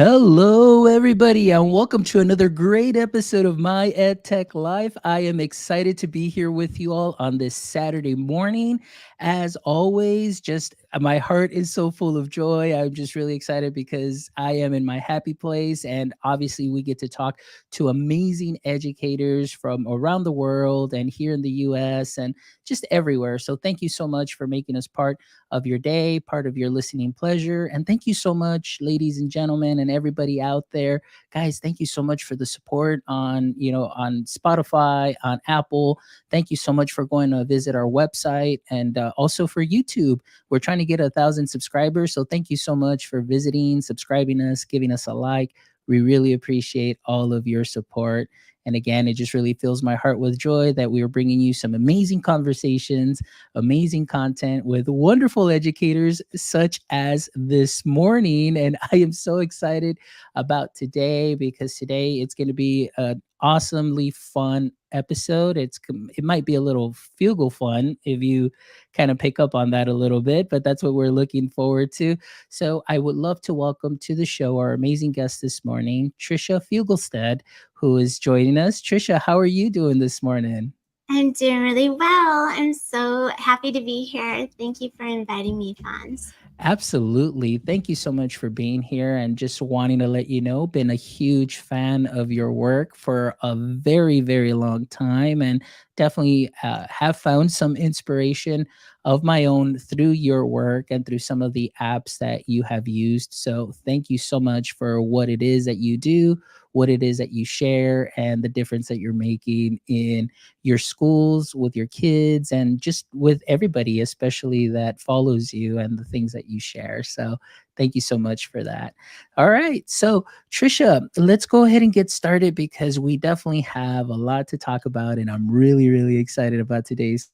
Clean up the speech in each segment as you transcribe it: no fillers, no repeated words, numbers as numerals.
Hello, everybody, and welcome to another great episode of My Ed Tech Life. I am excited to be here with you all on this Saturday morning. As always, just my heart is so full of joy. I'm just really excited because I am in my happy place, and obviously, we get to talk to amazing educators from around the world and here in the US and just everywhere. So, thank you so much for making us part of your day, part of your listening pleasure. And thank you so much, ladies and gentlemen, and everybody out there. Guys, thank you so much for the support on Spotify, on Apple. Thank you so much for going to visit our website and also for YouTube. We're trying to get 1,000 subscribers. So thank you so much for visiting, subscribing us, giving us a like. We really appreciate all of your support. And again, it just really fills my heart with joy that we are bringing you some amazing conversations, amazing content with wonderful educators such as this morning. And I am so excited about today because today it's going to be an awesomely fun episode. It might be a little Fugle fun if you kind of pick up on that a little bit, but that's what we're looking forward to. So I would love to welcome to the show our amazing guest this morning, Tricia Fuglestad, who is joining us. Tricia, how are you doing this morning? I'm doing really well. I'm so happy to be here. Thank you for inviting me, Fons. Absolutely. Thank you so much for being here and just wanting to let you know, been a huge fan of your work for a very, very long time and definitely have found some inspiration of my own through your work and through some of the apps that you have used. So thank you so much for what it is that you do, what it is that you share, and the difference that you're making in your schools, with your kids, and just with everybody, especially that follows you and the things that you share. So, thank you so much for that. All right. So, Trisha, let's go ahead and get started because we definitely have a lot to talk about. And I'm really, really excited about today's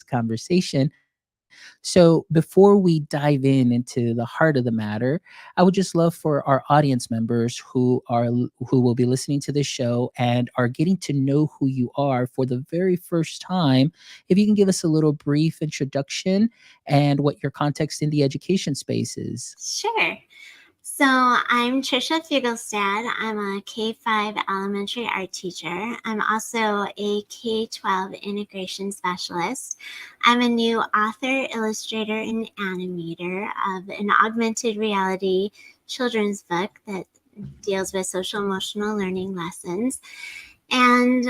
conversation. So, before we dive into the heart of the matter, I would just love for our audience members who will be listening to this show and are getting to know who you are for the very first time, if you can give us a little brief introduction and what your context in the education space is. Sure. So I'm Tricia Fuglestad. I'm a K-5 elementary art teacher. I'm also a K-12 integration specialist. I'm a new author, illustrator, and animator of an augmented reality children's book that deals with social emotional learning lessons. And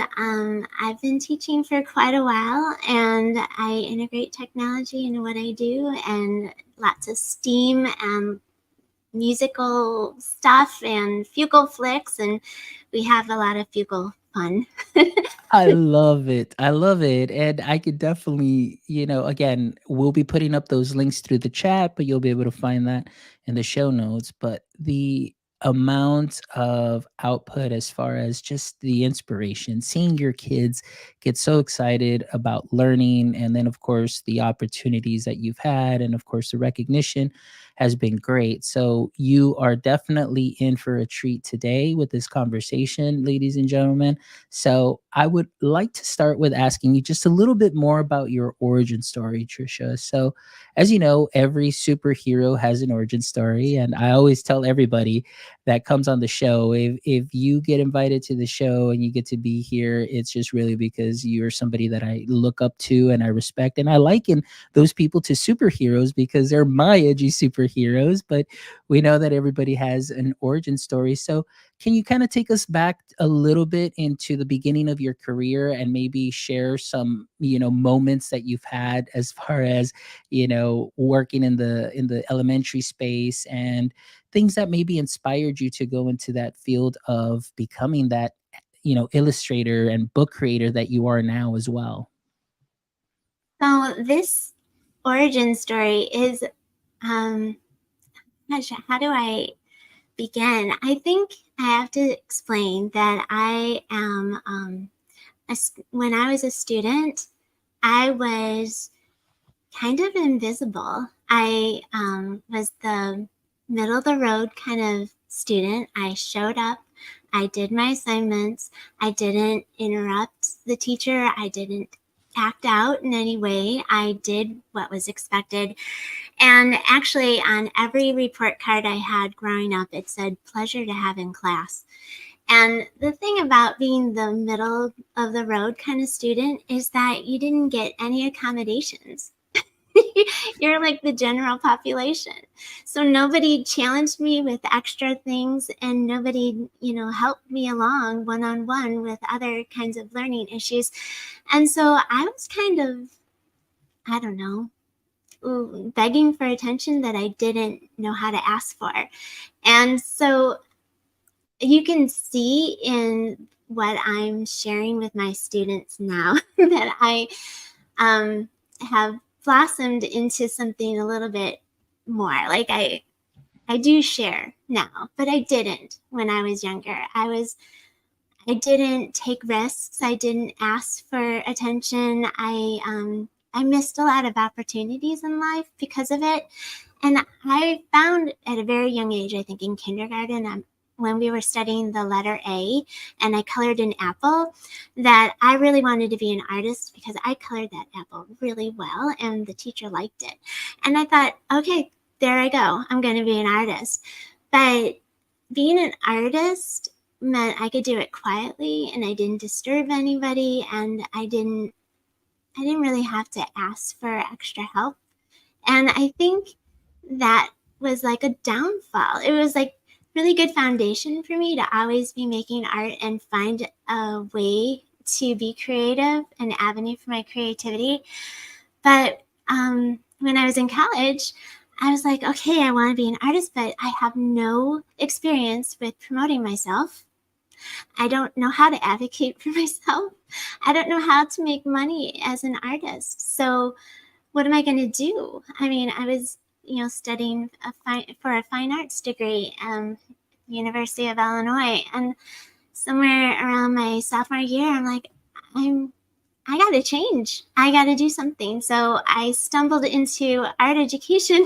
I've been teaching for quite a while, and I integrate technology into what I do, and lots of STEAM and musical stuff and Fugleflicks, and we have a lot of Fugle fun. I love it. I love it. And I could definitely, again, we'll be putting up those links through the chat, but you'll be able to find that in the show notes. But the amount of output as far as just the inspiration, seeing your kids get so excited about learning, and then, of course, the opportunities that you've had, and of course, the recognition has been great. So you are definitely in for a treat today with this conversation, ladies and gentlemen. So I would like to start with asking you just a little bit more about your origin story, Trisha. So, as you know, every superhero has an origin story, and I always tell everybody that comes on the show, if you get invited to the show and you get to be here, it's just really because you're somebody that I look up to and I respect, and I liken those people to superheroes because they're my edgy superheroes. But we know that everybody has an origin story. So can you kind of take us back a little bit into the beginning of your career and maybe share some, moments that you've had as far as, working in the elementary space and things that maybe inspired you to go into that field of becoming that, illustrator and book creator that you are now as well? So this origin story is, um, gosh, how do I begin? I think I have to explain that I am, when I was a student, I was kind of invisible. I was the middle of the road kind of student. I showed up, I did my assignments, I didn't interrupt the teacher, I didn't act out in any way. I did what was expected. And actually, on every report card I had growing up, it said pleasure to have in class. And the thing about being the middle of the road kind of student is that you didn't get any accommodations. You're like the general population. So nobody challenged me with extra things, and nobody, helped me along one on one with other kinds of learning issues. And so I was kind of, I don't know, begging for attention that I didn't know how to ask for. And so you can see in what I'm sharing with my students now that I um, have blossomed into something a little bit more. Like I do share now, but I didn't when I was younger. I didn't take risks. I didn't ask for attention. I missed a lot of opportunities in life because of it. And I found at a very young age, I think in kindergarten, when we were studying the letter A and I colored an apple, that I really wanted to be an artist because I colored that apple really well and the teacher liked it. And I thought, okay, there I go. I'm going to be an artist. But being an artist meant I could do it quietly and I didn't disturb anybody, and I didn't really have to ask for extra help. And I think that was like a downfall. It was like really good foundation for me to always be making art and find a way to be creative, an avenue for my creativity. But when I was in college, I was like, okay, I want to be an artist, but I have no experience with promoting myself. I don't know how to advocate for myself. I don't know how to make money as an artist. So what am I going to do? I mean, I was, studying for a fine arts degree, University of Illinois, and somewhere around my sophomore year, I'm like, I got to change. I got to do something. So I stumbled into art education.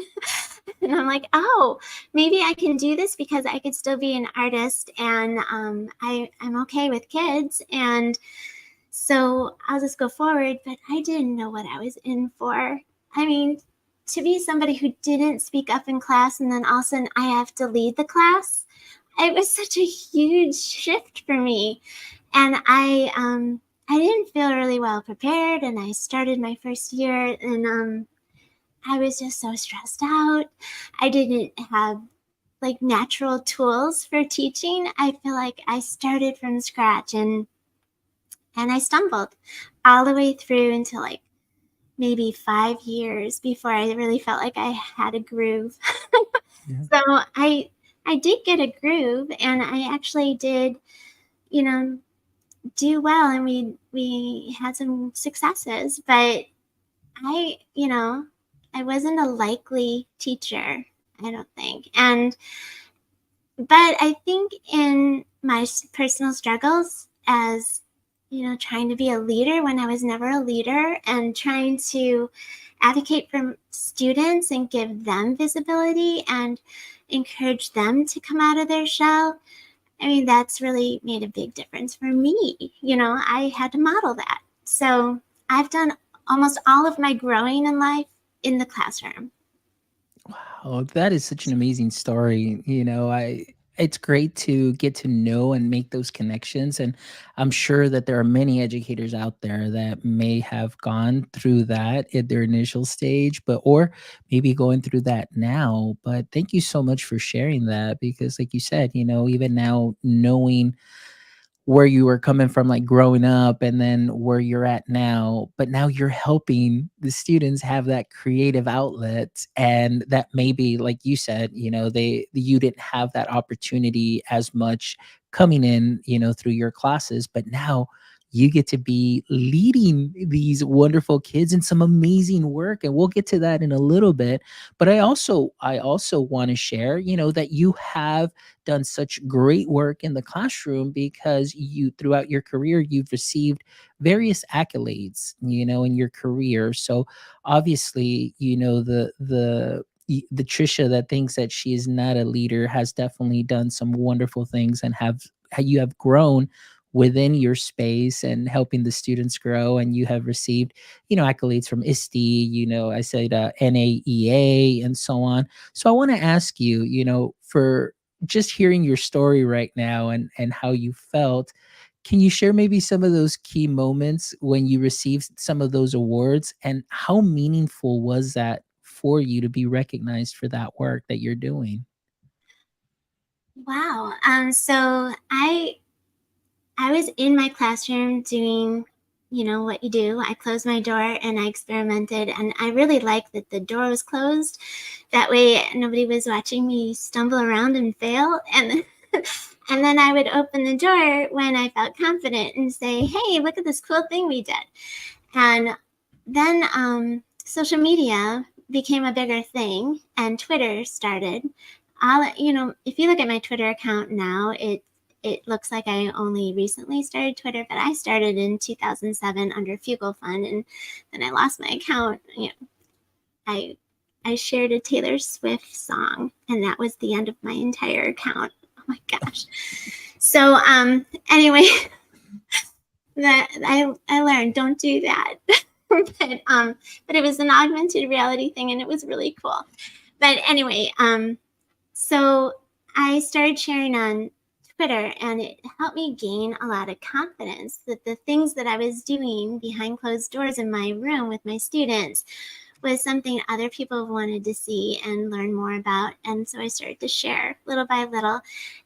And I'm like, oh, maybe I can do this because I could still be an artist, and I'm okay with kids. And so I'll just go forward. But I didn't know what I was in for. I mean, to be somebody who didn't speak up in class and then all of a sudden I have to lead the class, it was such a huge shift for me. And I didn't feel really well prepared. And I started my first year, and I was just so stressed out. I didn't have like natural tools for teaching. I feel like I started from scratch, and I stumbled all the way through until like maybe 5 years before I really felt like I had a groove. Yeah. So I did get a groove, and I actually did, you know, do well, and we had some successes. But I wasn't a likely teacher, I don't think. But I think in my personal struggles as, trying to be a leader when I was never a leader, and trying to advocate for students and give them visibility and encourage them to come out of their shell, I mean, that's really made a big difference for me. I had to model that. So I've done almost all of my growing in life in the classroom. Wow, that is such an amazing story. It's great to get to know and make those connections. And I'm sure that there are many educators out there that may have gone through that at their initial stage, but or maybe going through that now. But thank you so much for sharing that, because like you said, even now knowing where you were coming from, like growing up, and then where you're at now, but now you're helping the students have that creative outlet, and that maybe, like you said, you didn't have that opportunity as much coming in, through your classes, but now you get to be leading these wonderful kids in some amazing work, and we'll get to that in a little bit. But I also want to share, that you have done such great work in the classroom, because you, throughout your career, you've received various accolades, in your career. So obviously, the Trisha that thinks that she is not a leader has definitely done some wonderful things, and you have grown within your space and helping the students grow. And you have received, accolades from ISTE, I said NAEA and so on. So I want to ask you, for just hearing your story right now and how you felt, can you share maybe some of those key moments when you received some of those awards, and how meaningful was that for you to be recognized for that work that you're doing? Wow. So I was in my classroom doing, what you do. I closed my door and I experimented, and I really liked that the door was closed. That way, nobody was watching me stumble around and fail. And and then I would open the door when I felt confident and say, "Hey, look at this cool thing we did." And then social media became a bigger thing, and Twitter started. If you look at my Twitter account now, it looks like I only recently started Twitter, but I started in 2007 under Fugle Fund, and then I lost my account. I I shared a Taylor Swift song, and that was the end of my entire account. Oh my gosh. So anyway, that I learned, don't do that. But it was an augmented reality thing, and it was really cool. But anyway, so I started sharing on Twitter, and it helped me gain a lot of confidence that the things that I was doing behind closed doors in my room with my students was something other people wanted to see and learn more about. And so I started to share little by little.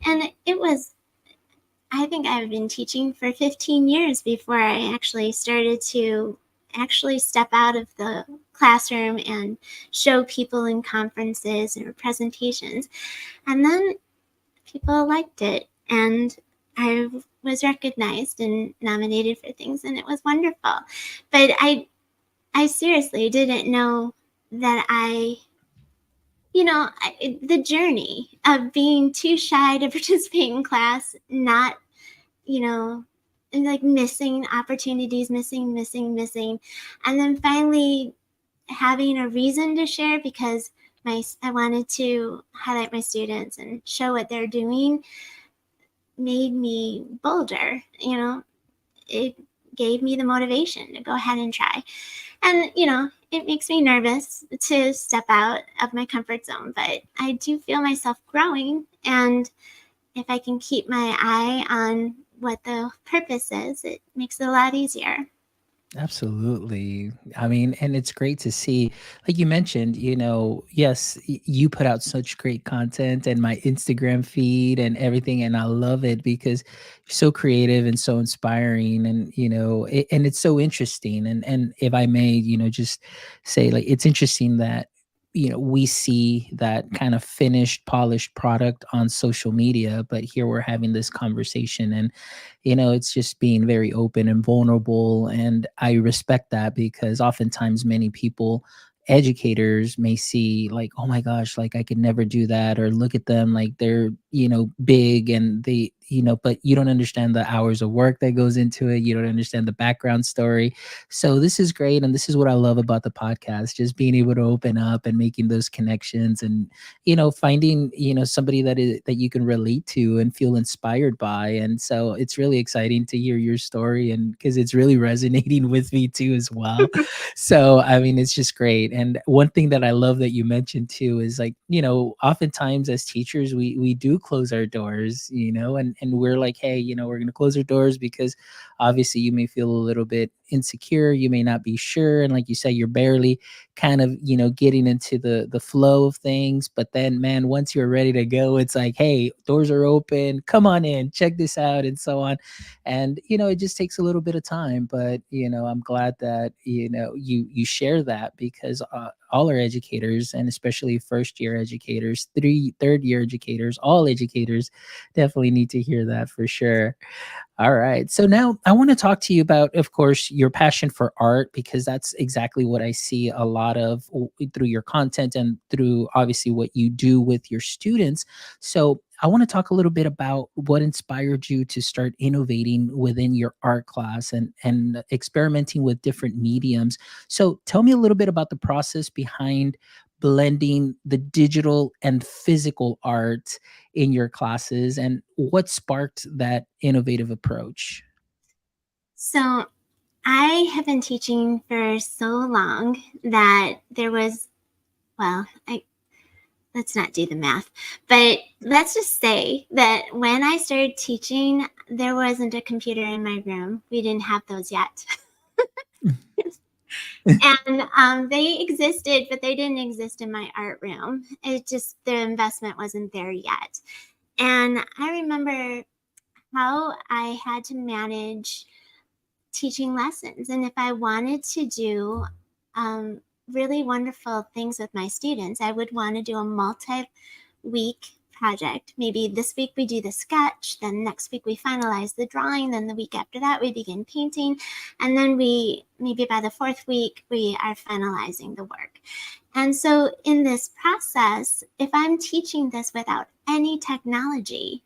And I think I've been teaching for 15 years before I actually started to actually step out of the classroom and show people in conferences and presentations. And then people liked it, and I was recognized and nominated for things, and it was wonderful. But I seriously didn't know that the journey of being too shy to participate in class, not, you know, and like missing opportunities, missing, and then finally having a reason to share because I wanted to highlight my students and show what they're doing made me bolder. It gave me the motivation to go ahead and try. And, it makes me nervous to step out of my comfort zone, but I do feel myself growing. And if I can keep my eye on what the purpose is, it makes it a lot easier. Absolutely. I mean, and it's great to see, like you mentioned, yes, you put out such great content and my Instagram feed and everything. And I love it because you're so creative and so inspiring. And, and it's so interesting. And if I may, just say, like, it's interesting that, we see that kind of finished, polished product on social media, but here we're having this conversation. And it's just being very open and vulnerable. And I respect that because oftentimes many people, educators, may see like, oh my gosh, like I could never do that, or look at them like they're, big, and they, but you don't understand the hours of work that goes into it. You don't understand the background story. So this is great. And this is what I love about the podcast, just being able to open up and making those connections, and finding somebody that you can relate to and feel inspired by. And so it's really exciting to hear your story, and because it's really resonating with me too as well. So I mean, it's just great. And one thing that I love that you mentioned too is, like, oftentimes as teachers we do close our doors, and we're like, hey, we're going to close our doors because obviously you may feel a little bit insecure, you may not be sure, and like you say, you're barely kind of getting into the flow of things. But then, man, once you're ready to go, it's like, hey, doors are open, come on in, check this out, and so on. And it just takes a little bit of time, but I'm glad that you share that, because all our educators, and especially first year educators, third year educators, all educators definitely need to hear that for sure. All right. So now I want to talk to you about, of course, your passion for art, because that's exactly what I see a lot of through your content and through obviously what you do with your students. So I want to talk a little bit about what inspired you to start innovating within your art class and experimenting with different mediums. So tell me a little bit about the process behind blending the digital and physical art in your classes, and what sparked that innovative approach? So I have been teaching for so long that there was, well, let's not do the math, but let's just say that when I started teaching, there wasn't a computer in my room. We didn't have those yet. And they existed, but they didn't exist in my art room. It just, the investment wasn't there yet. And I remember how I had to manage teaching lessons. And if I wanted to do um, really wonderful things with my students, I would want to do a multi-week project. Maybe this week we do the sketch, then next week we finalize the drawing, then the week after that we begin painting, and then maybe by the fourth week we are finalizing the work. And so in this process, if I'm teaching this without any technology,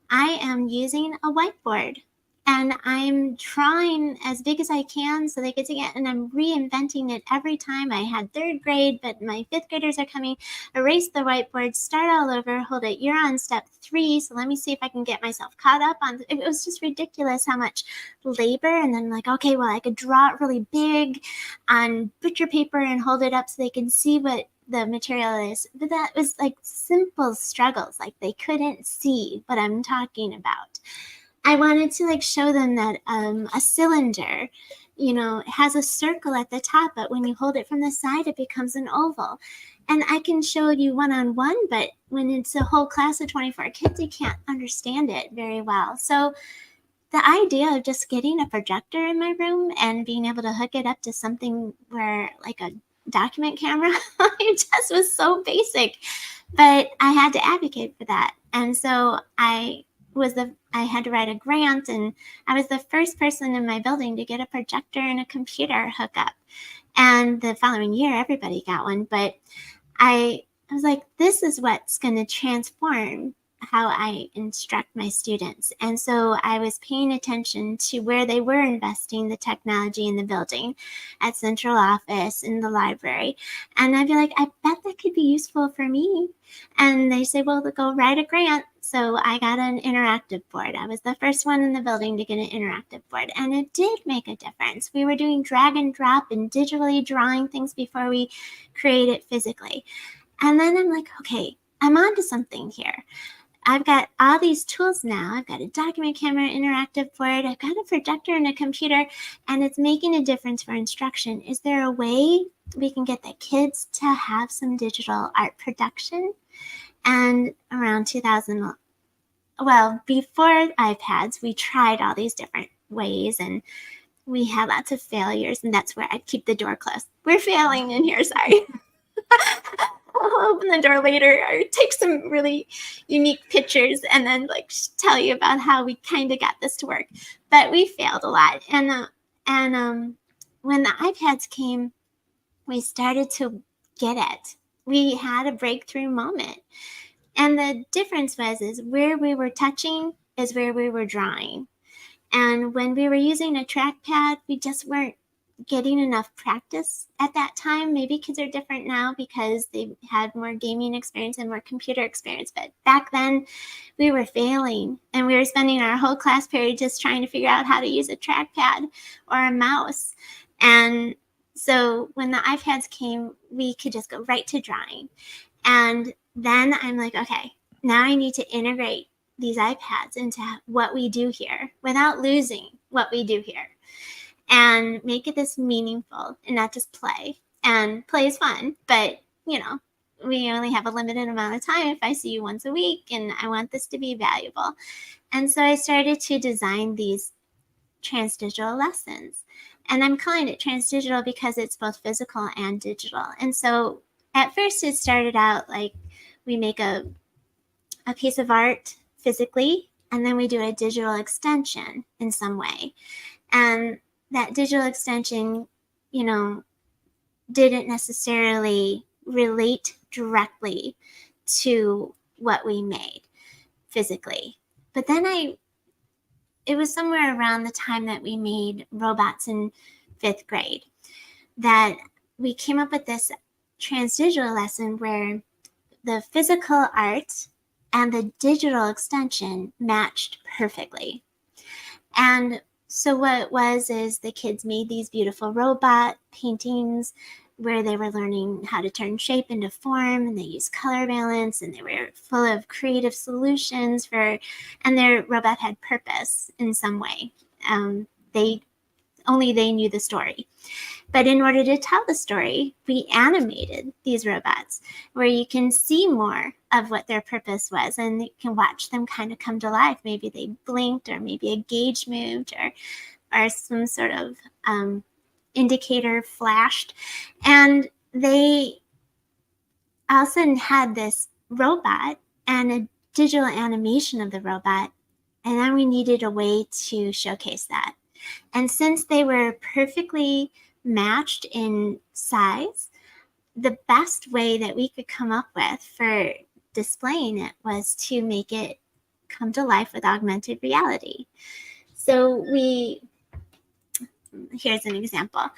I am using a whiteboard and I'm drawing as big as I can so they get to get, and I'm reinventing it every time. I had third grade, but my fifth graders are coming. Erase the whiteboard, start all over, hold it. You're on step 3, so let me see if I can get myself caught up on. It was just ridiculous how much labor. And then like, okay, well, I could draw it really big on butcher paper and hold it up so they can see what the material is. But that was like simple struggles, like they couldn't see what I'm talking about. I wanted to like show them that a cylinder, has a circle at the top, but when you hold it from the side, it becomes an oval. And I can show you one-on-one, but when it's a whole class of 24 kids, you can't understand it very well. So the idea of just getting a projector in my room and being able to hook it up to something where like a document camera, it just was so basic, but I had to advocate for that. And so I had to write a grant, and I was the first person in my building to get a projector and a computer hookup. And the following year, everybody got one. But I was like, this is what's going to transform how I instruct my students. And so I was paying attention to where they were investing the technology in the building, at central office, in the library. And I'd be like, I bet that could be useful for me. And they say, well, go write a grant. So I got an interactive board. I was the first one in the building to get an interactive board. And it did make a difference. We were doing drag and drop and digitally drawing things before we create it physically. And then I'm like, okay, I'm onto something here. I've got all these tools now. I've got a document camera, interactive board, I've got a projector and a computer, and it's making a difference for instruction. Is there a way we can get the kids to have some digital art production? And around 2000, well, before iPads, we tried all these different ways, and we had lots of failures, and that's where I'd keep the door closed. We're failing in here, sorry. I'll open the door later or take some really unique pictures and then like tell you about how we kind of got this to work. But we failed a lot. And when the iPads came, we started to get it. We had a breakthrough moment. And the difference is where we were touching is where we were drawing. And when we were using a trackpad, we just weren't getting enough practice at that time. Maybe kids are different now because they've had more gaming experience and more computer experience. But back then, we were failing, and we were spending our whole class period just trying to figure out how to use a trackpad or a mouse. And so when the iPads came, we could just go right to drawing. And then I'm like, okay, now I need to integrate these iPads into what we do here without losing what we do here, and make it this meaningful and not just play. And play is fun, but we only have a limited amount of time. If I see you once a week, and I want this to be valuable. And so I started to design these transdigital lessons. And I'm calling it transdigital because it's both physical and digital. And so at first it started out like we make a piece of art physically, and then we do a digital extension in some way. And that digital extension, didn't necessarily relate directly to what we made physically. But then it was somewhere around the time that we made robots in 5th grade that we came up with this transdigital lesson where the physical art and the digital extension matched perfectly. And so what it was is the kids made these beautiful robot paintings where they were learning how to turn shape into form, and they used color balance, and they were full of creative solutions and their robot had purpose in some way. They only they knew the story. But in order to tell the story, we animated these robots where you can see more of what their purpose was, and you can watch them kind of come to life. Maybe they blinked, or maybe a gauge moved, or some sort of indicator flashed. And they all of a sudden had this robot and a digital animation of the robot. And then we needed a way to showcase that. And since they were perfectly matched in size, the best way that we could come up with for displaying it was to make it come to life with augmented reality. So here's an example.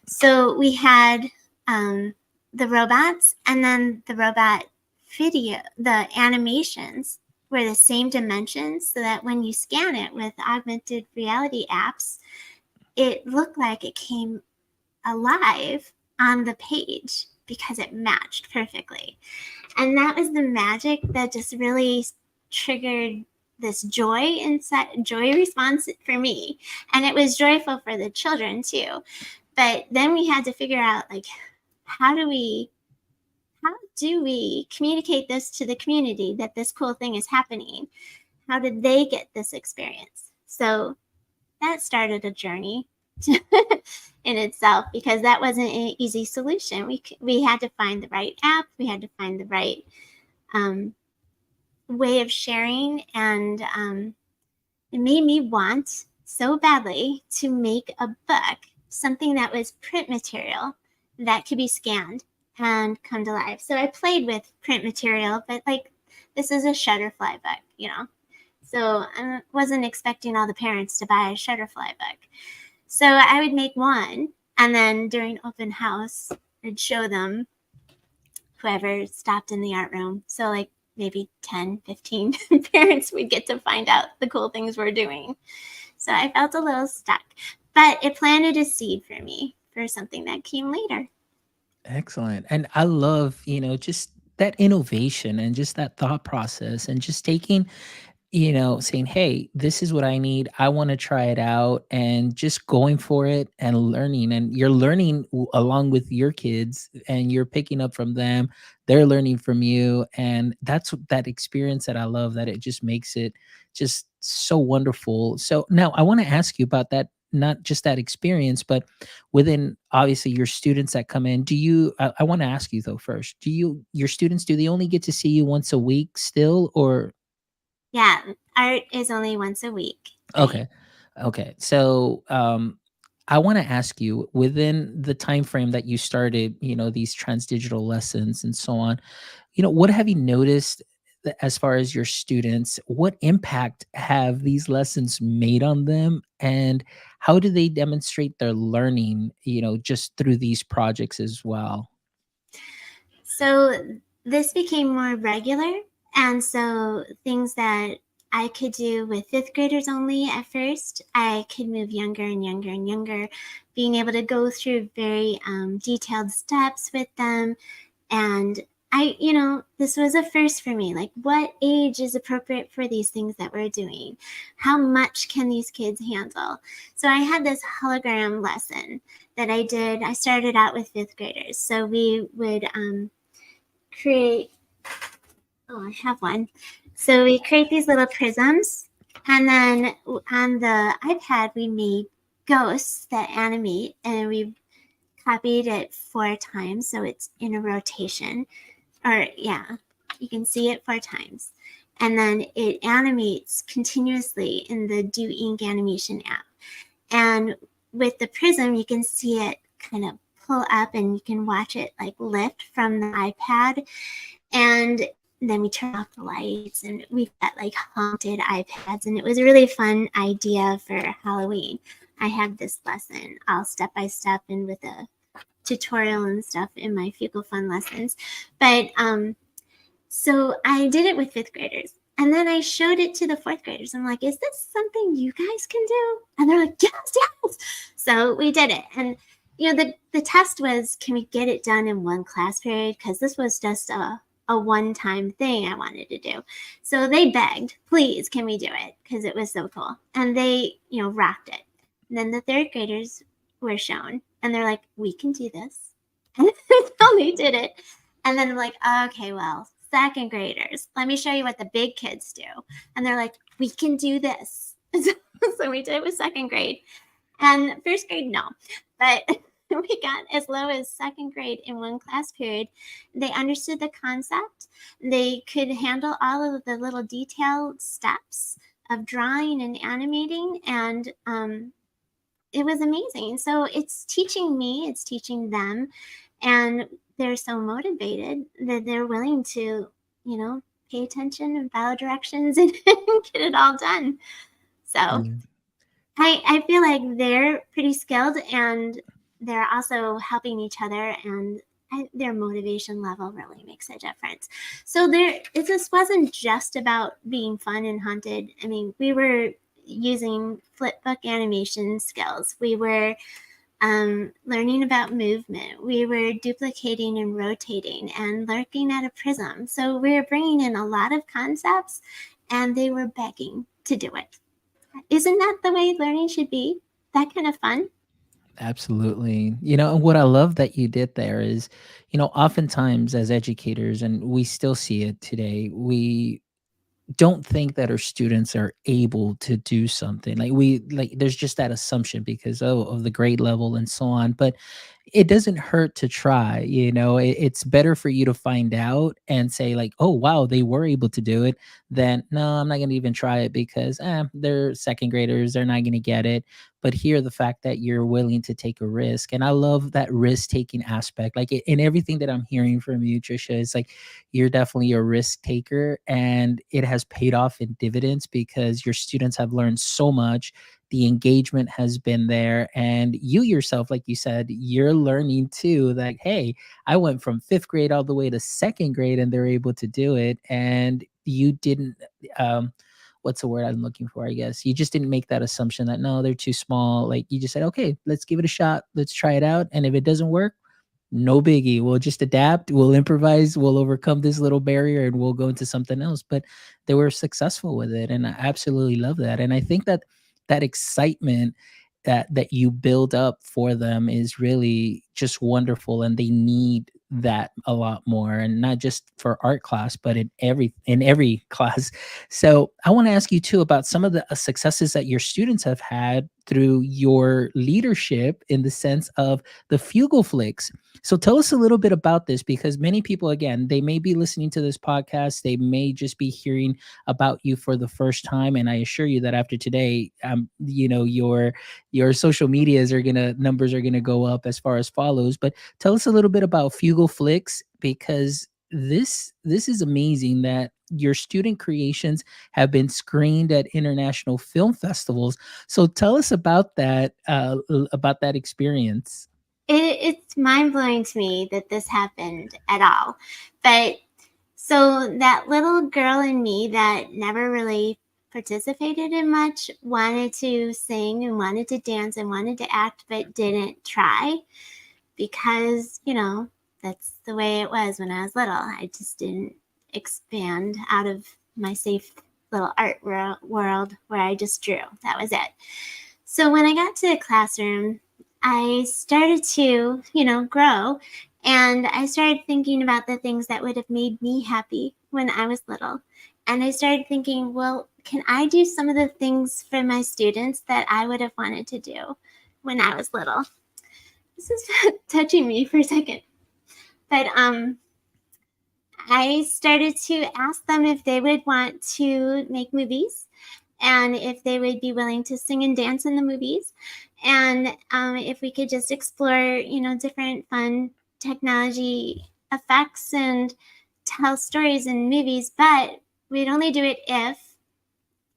So we had the robots, and then the robot video, the animations were the same dimensions, so that when you scan it with augmented reality apps, it looked like it came alive on the page because it matched perfectly. And that was the magic that just really triggered this joy response for me. And it was joyful for the children too. But then we had to figure out, like, how do we communicate this to the community that this cool thing is happening? How did they get this experience? So that started a journey in itself, because that wasn't an easy solution. We had to find the right app, we had to find the right way of sharing, and it made me want so badly to make a book, something that was print material that could be scanned and come to life. So I played with print material, but like, this is a Shutterfly book. So I wasn't expecting all the parents to buy a Shutterfly book. So I would make one, and then during open house, I'd show them whoever stopped in the art room. So like maybe 10, 15 parents would get to find out the cool things we're doing. So I felt a little stuck, but it planted a seed for me for something that came later. Excellent. And I love, just that innovation and just that thought process and just taking, saying, hey, this is what I need. I want to try it out, and just going for it and learning. And you're learning along with your kids, and you're picking up from them. They're learning from you. And that's that experience that I love, that it just makes it just so wonderful. So now I want to ask you about that, not just that experience, but within obviously your students that come in. I want to ask you though first, your students, do they only get to see you once a week still, or? Yeah, art is only once a week, right? Okay. Okay. So, I want to ask you, within the time frame that you started, these transdigital lessons and so on, what have you noticed as far as your students? What impact have these lessons made on them, and how do they demonstrate their learning, just through these projects as well? So this became more regular. And so things that I could do with fifth graders only at first, I could move younger and younger and younger, being able to go through very detailed steps with them. And this was a first for me. Like, what age is appropriate for these things that we're doing? How much can these kids handle? So I had this hologram lesson that I did. I started out with fifth graders. So we would create, oh, I have one. So we create these little prisms, and then on the iPad, we made ghosts that animate, and we copied it 4 times, so it's in a rotation. Or, yeah, you can see it 4 times. And then it animates continuously in the Do Ink animation app. And with the prism, you can see it kind of pull up, and you can watch it like lift from the iPad. And then we turn off the lights, and we've got like haunted iPads, and it was a really fun idea for Halloween. I have this lesson all step by step and with a tutorial and stuff in my Fugle Fun lessons. But so I did it with fifth graders. And then I showed it to the fourth graders. I'm like, is this something you guys can do? And they're like, yes, yes. So we did it. And the test was, can we get it done in one class period? Because this was just a one-time thing I wanted to do. So they begged, please, can we do it? Because it was so cool. And they, rocked it. And then the third graders were shown, and they're like, we can do this. And so they did it. And then I'm like, okay, well, second graders, let me show you what the big kids do. And they're like, we can do this. So we did it with second grade. And first grade, no. But we got as low as second grade in one class period. They understood the concept. They could handle all of the little detailed steps of drawing and animating. And it was amazing. So it's teaching me, it's teaching them. And they're so motivated that they're willing to, pay attention and follow directions and get it all done. So Yeah. I feel like they're pretty skilled, and they're also helping each other, and their motivation level really makes a difference. So this wasn't just about being fun and haunted. I mean, we were using flipbook animation skills. We were learning about movement. We were duplicating and rotating and looking at a prism. So we were bringing in a lot of concepts, and they were begging to do it. Isn't that the way learning should be? That kind of fun? Absolutely. And what I love that you did there is, oftentimes as educators, and we still see it today, we don't think that our students are able to do something. Like there's just that assumption because of the grade level and so on. But it doesn't hurt to try. It's better for you to find out and say like, oh wow, they were able to do it, than no, I'm not going to even try it because they're second graders, they're not going to get it. But here, the fact that you're willing to take a risk, and I love that risk taking aspect, like in everything that I'm hearing from you, Trisha, it's like you're definitely a risk taker, and it has paid off in dividends because your students have learned so much. The engagement has been there, and you yourself, like you said, you're learning too, that hey, I went from fifth grade all the way to second grade and they're able to do it. And you didn't what's the word I'm looking for? I guess you just didn't make that assumption that no, they're too small. Like you just said, okay, let's give it a shot, let's try it out, and if it doesn't work, no biggie. We'll just adapt, we'll improvise, we'll overcome this little barrier, and we'll go into something else. But they were successful with it, and I absolutely love that. And I think that that excitement that you build up for them is really just wonderful, and they need that a lot more, and not just for art class but in every class. So I want to ask you too about some of the successes that your students have had through your leadership in the sense of the Fugleflicks. So tell us a little bit about this, because many people, again, they may be listening to this podcast, they may just be hearing about you for the first time, and I assure you that after today, your social medias are gonna numbers are gonna go up as far as follows. But tell us a little bit about Fugleflicks, because this is amazing that your student creations have been screened at international film festivals. So tell us about that experience. It's mind blowing to me that this happened at all. But so that little girl in me that never really participated in much wanted to sing and wanted to dance and wanted to act, but didn't try because, that's the way it was when I was little. I just didn't expand out of my safe little art world where I just drew. That was it. So when I got to the classroom, I started to, grow, and I started thinking about the things that would have made me happy when I was little. And I started thinking, well, can I do some of the things for my students that I would have wanted to do when I was little? This is touching me for a second. But I started to ask them if they would want to make movies, and if they would be willing to sing and dance in the movies, and if we could just explore, different fun technology effects and tell stories in movies. But we'd only do it if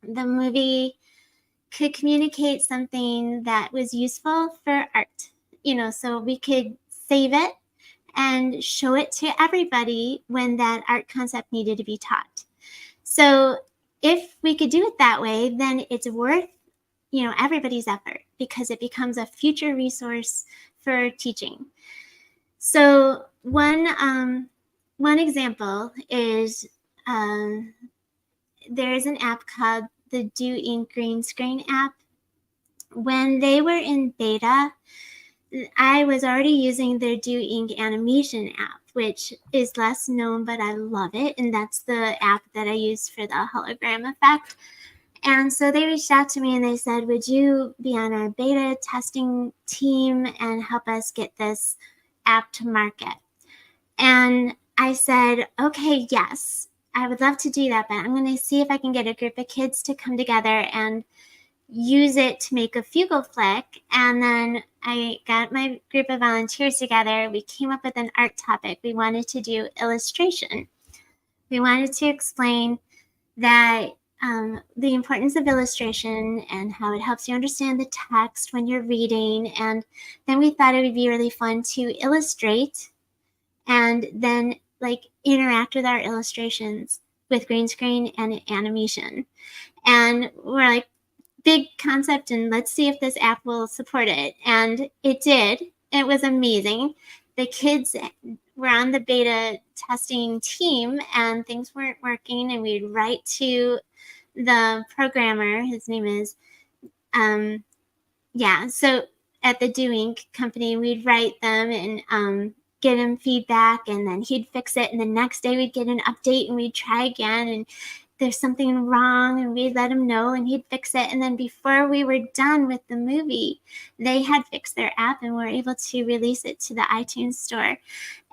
the movie could communicate something that was useful for art, so we could save it, and show it to everybody when that art concept needed to be taught. So if we could do it that way, then it's worth everybody's effort, because it becomes a future resource for teaching. So one example is, um, there's an app called the Do Ink Green Screen app. When they were in beta, I was already using their Do Ink animation app, which is less known, but I love it. And that's the app that I use for the hologram effect. And so they reached out to me and they said, would you be on our beta testing team and help us get this app to market? And I said, okay, yes, I would love to do that, but I'm going to see if I can get a group of kids to come together and use it to make a Fugleflick. And then I got my group of volunteers together. We came up with an art topic. We wanted to do illustration. We wanted to explain that the importance of illustration and how it helps you understand the text when you're reading. And then we thought it would be really fun to illustrate and then interact with our illustrations with green screen and animation. And we're like, big concept, and let's see if this app will support it. And it did. It was amazing. The kids were on the beta testing team and things weren't working, and we'd write to the programmer. His name is so at the Do Ink company, we'd write them and get him feedback, and then he'd fix it, and the next day we'd get an update and we'd try again, and there's something wrong, and we'd let him know and he'd fix it. And then before we were done with the movie, they had fixed their app and were able to release it to the iTunes store.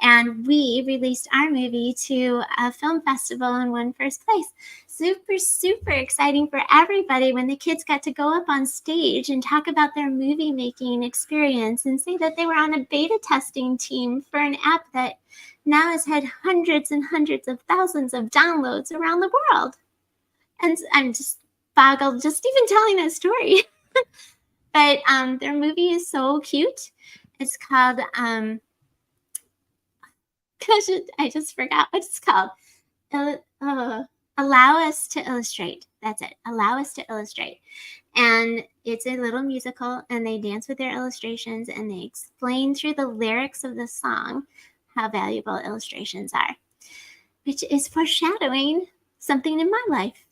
And we released our movie to a film festival and won first place. Super, super exciting for everybody when the kids got to go up on stage and talk about their movie making experience and say that they were on a beta testing team for an app that now has had hundreds and hundreds of thousands of downloads around the world. And I'm just boggled just even telling that story. But their movie is so cute. It's called, gosh, I just forgot what it's called. Allow Us to Illustrate. That's it. Allow Us to Illustrate. And it's a little musical, and they dance with their illustrations, and they explain through the lyrics of the song how valuable illustrations are, which is foreshadowing something in my life.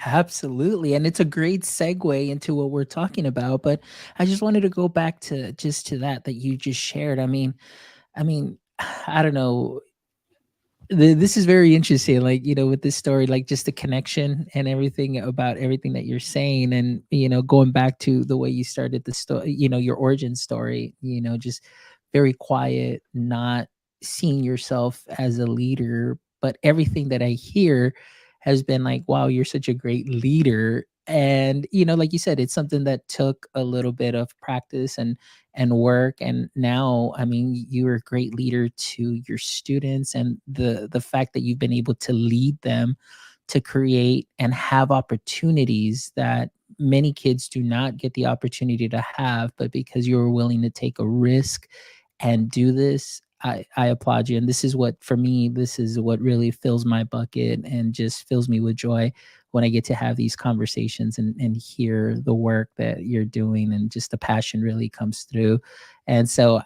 Absolutely. And it's a great segue into what we're talking about. But I just wanted to go back to that you just shared. I mean, I don't know. This is very interesting, like, with this story, like, just the connection and everything about everything that you're saying, and going back to the way you started the story, your origin story, just very quiet, not seeing yourself as a leader, but everything that I hear has been like, wow, you're such a great leader. And like you said, it's something that took a little bit of practice and work, and now, I mean, you're a great leader to your students, and the fact that you've been able to lead them to create and have opportunities that many kids do not get the opportunity to have, but because you were willing to take a risk and do this, I applaud you. And this is what, for me, this is what really fills my bucket and just fills me with joy when I get to have these conversations and hear the work that you're doing, and just the passion really comes through. And so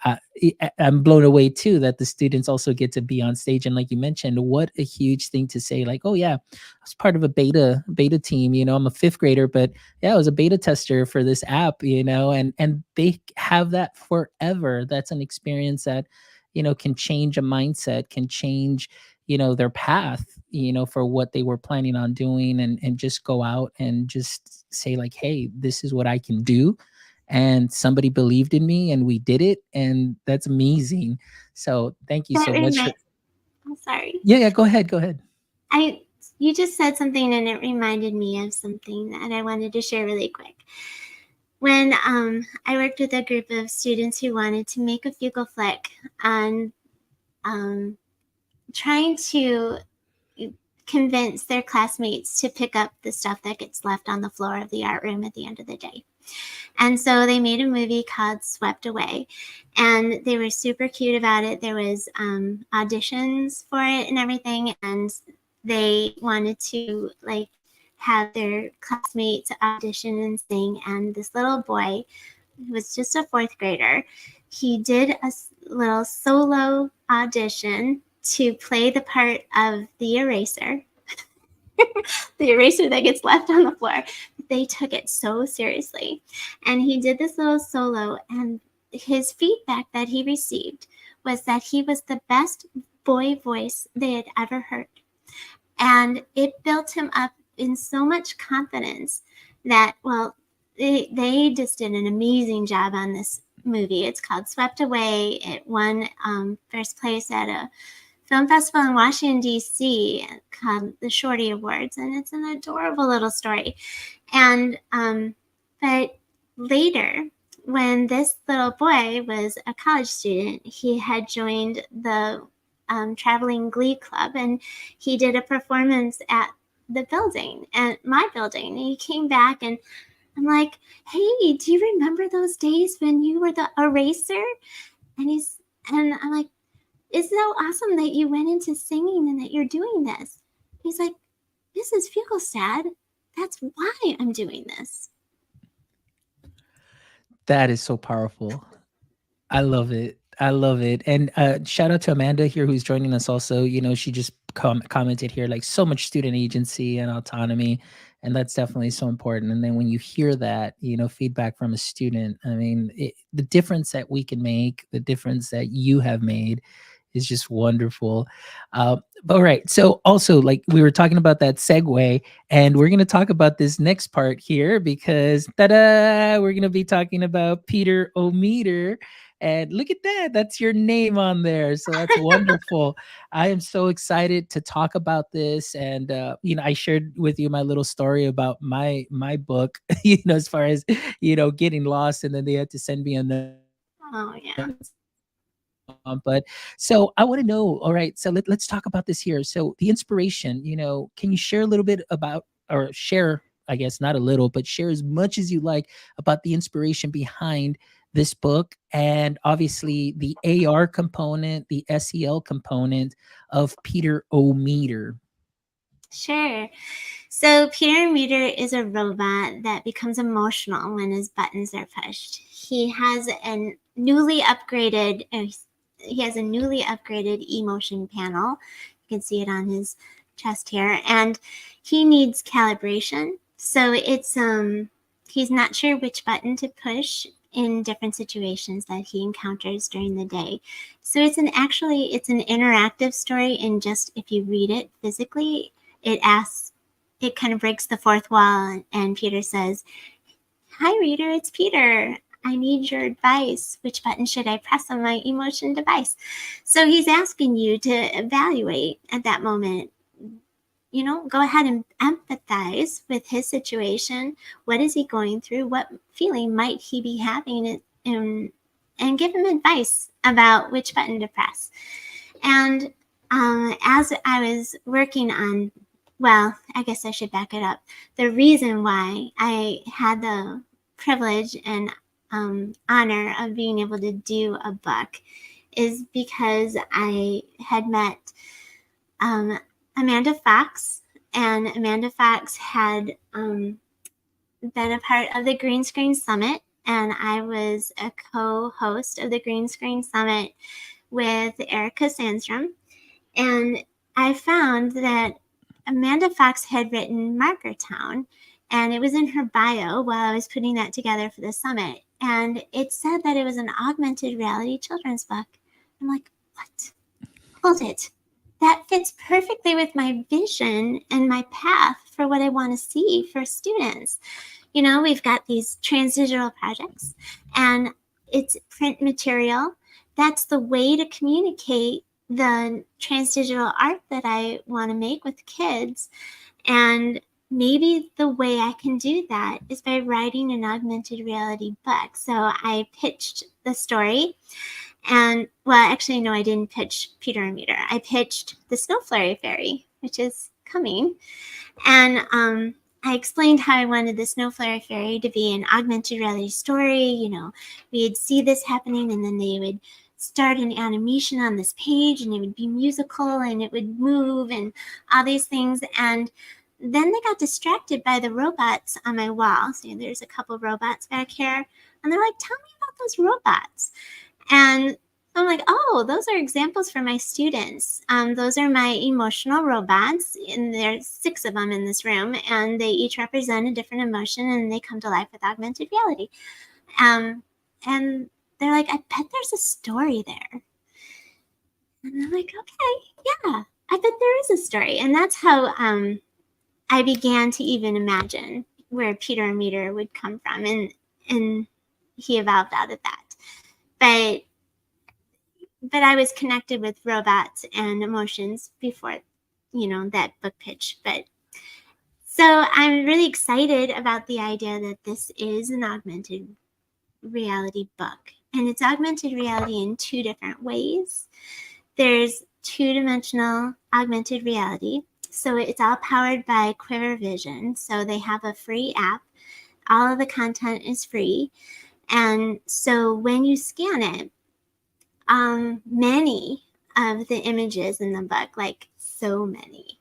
I'm blown away too that the students also get to be on stage. And like you mentioned, what a huge thing to say, like, oh yeah, I was part of a beta team. I'm a fifth grader, but yeah, I was a beta tester for this app, and they have that forever. That's an experience that, can change a mindset, can change, their path, for what they were planning on doing, and just go out and just say like, hey, this is what I can do. And somebody believed in me and we did it. And that's amazing. So thank you That so much for, I'm sorry. yeah, go ahead. Go ahead. You just said something and it reminded me of something that I wanted to share really quick. When I worked with a group of students who wanted to make a Fugleflick on trying to convince their classmates to pick up the stuff that gets left on the floor of the art room at the end of the day. And so they made a movie called Swept Away, and they were super cute about it. There was auditions for it and everything, and they wanted to like have their classmates audition and sing. And this little boy, who was just a fourth grader, he did a little solo audition to play the part of the eraser, the eraser that gets left on the floor. They took it so seriously. And he did this little solo, and his feedback that he received was that he was the best boy voice they had ever heard. And it built him up in so much confidence that, well, they just did an amazing job on this movie. It's called Swept Away. It won first place at a film festival in Washington, D.C. called the Shorty Awards, and it's an adorable little story. And but later, when this little boy was a college student, he had joined the traveling glee club, and he did a performance at the building, at my building. And he came back, and I'm like, "Hey, do you remember those days when you were the eraser?" And I'm like, "It's so awesome that you went into singing and that you're doing this." He's like, "Mrs. Fuglestad, that's why I'm doing this." That is so powerful. I love it. I love it. And shout out to Amanda here who's joining us also. She just commented here like so much student agency and autonomy. And that's definitely so important. And then when you hear that, feedback from a student, I mean, the difference that we can make, the difference that you have made is just wonderful. But all right. So also, like we were talking about that segue, and we're going to talk about this next part here because we're going to be talking about Peter O'Meter. And look at that. That's your name on there. So that's wonderful. I am so excited to talk about this. And I shared with you my little story about my book, as far as, getting lost, and then they had to send me another Oh, yeah. but so I want to know, all right, so let's talk about this here. So the inspiration, can you share a little bit about, or share, I guess not a little, but share as much as you like about the inspiration behind this book, and obviously the AR component, the SEL component of Peter O'Meter. Sure. So Peter Meter is a robot that becomes emotional when his buttons are pushed. He has a newly upgraded emotion panel. You can see it on his chest here, and he needs calibration. So he's not sure which button to push in different situations that he encounters during the day. So it's an interactive story, and just if you read it physically, it kind of breaks the fourth wall, and Peter says, "Hi, reader, it's Peter. I need your advice. Which button should I press on my emotion device?" So he's asking you to evaluate at that moment. Go ahead and empathize with his situation. What is he going through? What feeling might he be having? And give him advice about which button to press. And as I was working on, well, I guess I should back it up. The reason why I had the privilege and honor of being able to do a book is because I had met Amanda Fox, and Amanda Fox had been a part of the Green Screen Summit, and I was a co-host of the Green Screen Summit with Erica Sandstrom. And I found that Amanda Fox had written Marker Town, and it was in her bio while I was putting that together for the summit. And it said that it was an augmented reality children's book. I'm like, what? Hold it. That fits perfectly with my vision and my path for what I want to see for students. We've got these transdigital projects, and it's print material. That's the way to communicate the transdigital art that I want to make with kids. And maybe the way I can do that is by writing an augmented reality book. So I pitched the story. And, well, actually, no, I didn't pitch Peter and Meter. I pitched the Snow Flurry Fairy, which is coming. And I explained how I wanted the Snow Flurry Fairy to be an augmented reality story. We'd see this happening, and then they would start an animation on this page, and it would be musical, and it would move, and all these things. And then they got distracted by the robots on my wall. So there's a couple robots back here, and they're like, "Tell me about those robots." And I'm like, oh, those are examples for my students. Those are my emotional robots, and there's 6 of them in this room, and they each represent a different emotion, and they come to life with augmented reality. And they're like, I bet there's a story there. And I'm like, okay, yeah, I bet there is a story. And that's how I began to even imagine where Peter and Meter would come from, and he evolved out of that. But I was connected with robots and emotions before, that book pitch. But so I'm really excited about the idea that this is an augmented reality book, and it's augmented reality in 2 different ways. There's 2-dimensional augmented reality. So it's all powered by Quiver Vision. So they have a free app. All of the content is free. And so when you scan it, many of the images in the book, like so many,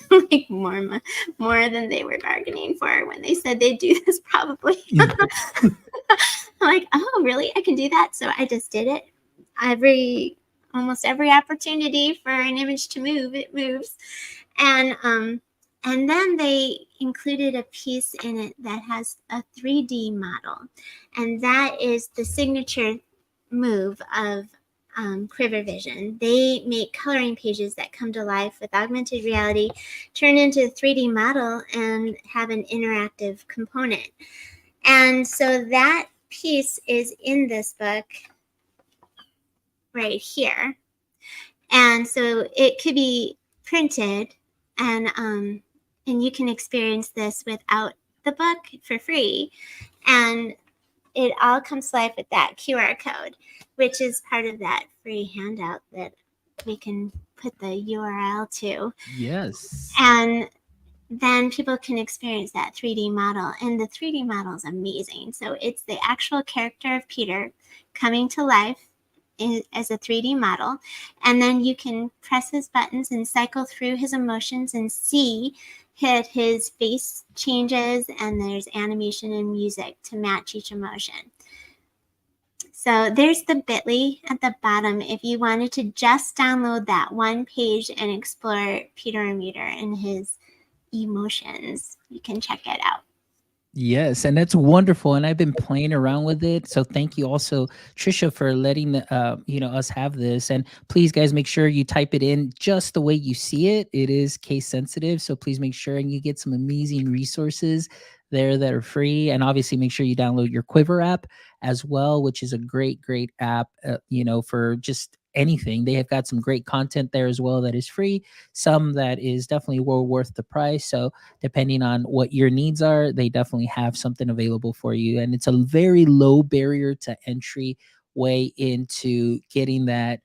like more than they were bargaining for when they said they'd do this, probably. I'm like, oh, really? I can do that? So I just did it. Almost every opportunity for an image to move, it moves. And then they included a piece in it that has a 3D model, and that is the signature move of Quiver Vision. They make coloring pages that come to life with augmented reality, turn into a 3D model, and have an interactive component. And so that piece is in this book right here. And so it could be printed, and you can experience this without the book for free. And it all comes to life with that QR code, which is part of that free handout that we can put the URL to. Yes. And then people can experience that 3D model. And the 3D model is amazing. So it's the actual character of Peter coming to life as a 3D model. And then you can press his buttons and cycle through his emotions and see his face changes, and there's animation and music to match each emotion. So there's the bit.ly at the bottom if you wanted to just download that one page and explore Peter and Meter and his emotions. You can check it out. Yes, and that's wonderful. And I've been playing around with it. So thank you also, Tricia, for letting us have this. And please, guys, make sure you type it in just the way you see it. It is case sensitive, so please make sure, and you get some amazing resources there that are free. And obviously, make sure you download your Quiver app as well, which is a great app. For just anything. They have got some great content there as well that is free. Some that is definitely well worth the price. So depending on what your needs are, they definitely have something available for you. And it's a very low barrier to entry way into getting that,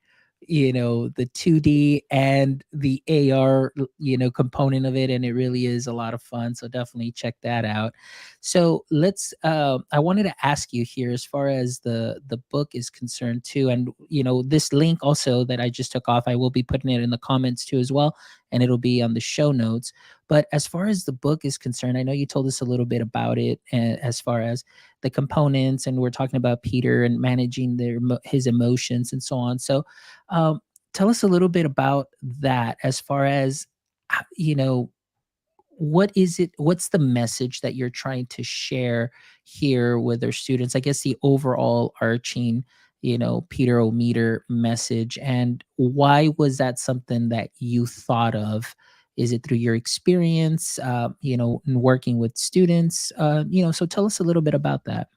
the 2D and the AR, component of it. And it really is a lot of fun. So definitely check that out. So I wanted to ask you here, as far as the book is concerned too. And, this link also that I just took off, I will be putting it in the comments too as well. And it'll be on the show notes. But as far as the book is concerned, I know you told us a little bit about it, as far as the components, and we're talking about Peter and managing his emotions and so on. So, tell us a little bit about that, as far as, you know, what is it? What's the message that you're trying to share here with our students? I guess the overall arching, Peter O'Meter message, and why was that something that you thought of? Is it through your experience, in working with students? So tell us a little bit about that.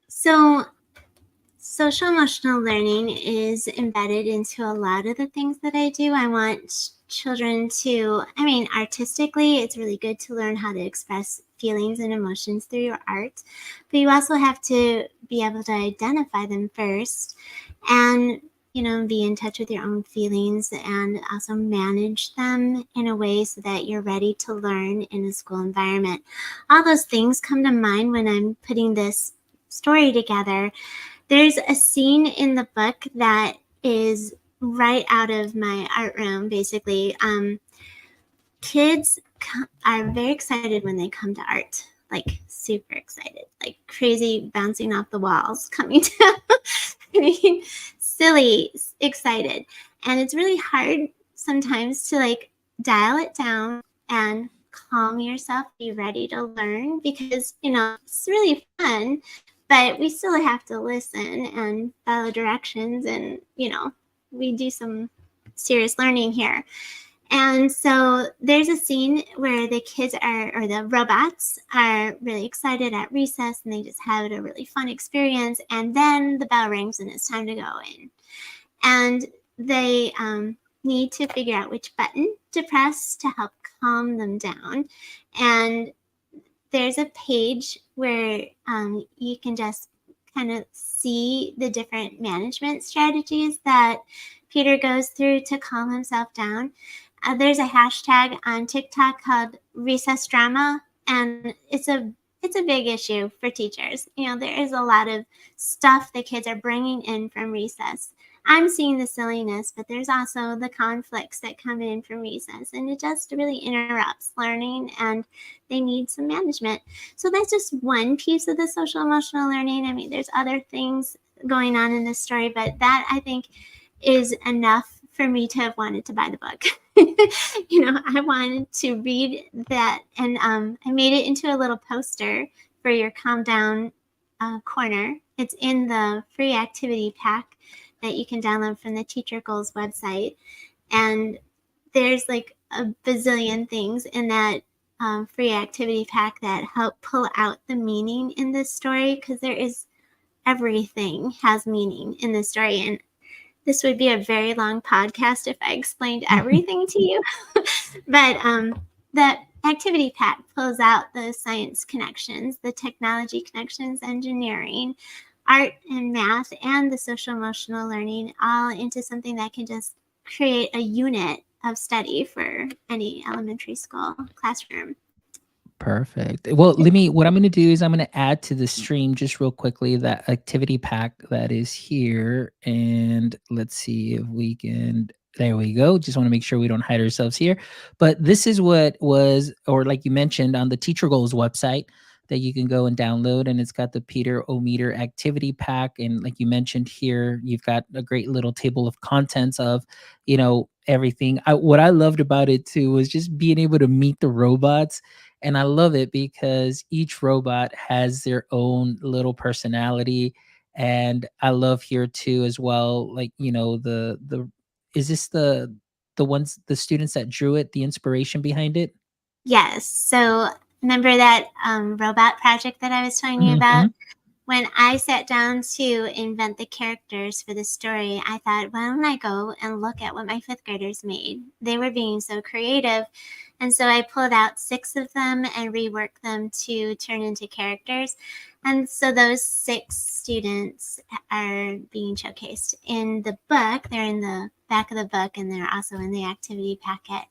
So social emotional learning is embedded into a lot of the things that I do. I want children to, artistically, it's really good to learn how to express feelings and emotions through your art, but you also have to be able to identify them first. And be in touch with your own feelings and also manage them in a way so that you're ready to learn in a school environment. All those things come to mind when I'm putting this story together. There's a scene in the book that is right out of my art room, basically. Kids are very excited when they come to art, like super excited, like crazy, bouncing off the walls, coming down. I mean, silly excited. And it's really hard sometimes to like dial it down and calm yourself, be ready to learn because, it's really fun, but we still have to listen and follow directions and, we do some serious learning here. And so there's a scene where the kids are, or the robots are really excited at recess and they just have a really fun experience. And then the bell rings and it's time to go in. And they need to figure out which button to press to help calm them down. And there's a page where you can just kind of see the different management strategies that Peter goes through to calm himself down. There's a hashtag on TikTok called recess drama, and it's a big issue for teachers. There is a lot of stuff the kids are bringing in from recess. I'm seeing the silliness, but there's also the conflicts that come in from recess, and it just really interrupts learning, and they need some management. So that's just one piece of the social emotional learning. I mean, there's other things going on in this story, but that I think is enough for me to have wanted to buy the book. I wanted to read that, and I made it into a little poster for your calm down corner. It's in the free activity pack that you can download from the Teacher Goals website. And there's like a bazillion things in that free activity pack that help pull out the meaning in this story, because there is everything has meaning in this story. And this would be a very long podcast if I explained everything to you. But the activity pack pulls out the science connections, the technology connections, engineering, art and math, and the social emotional learning all into something that can just create a unit of study for any elementary school classroom. Perfect. Well, what I'm going to do is I'm going to add to the stream just real quickly that activity pack that is here. And let's see if we can. There we go. Just want to make sure we don't hide ourselves here. But this is what was, or like you mentioned, on the Teacher Goals website that you can go and download. And it's got the Peter O-meter activity pack. And like you mentioned here, you've got a great little table of contents of, everything. What I loved about it too was just being able to meet the robots, and I love it because each robot has their own little personality. And I love here too as well, like, the is this the students that drew it, the inspiration behind it? Yes. So remember that robot project that I was telling you about? Mhm. When I sat down to invent the characters for the story, I thought, why don't I go and look at what my fifth graders made? They were being so creative. And so I pulled out 6 of them and reworked them to turn into characters. And so those 6 students are being showcased in the book. They're in the back of the book, and they're also in the activity packet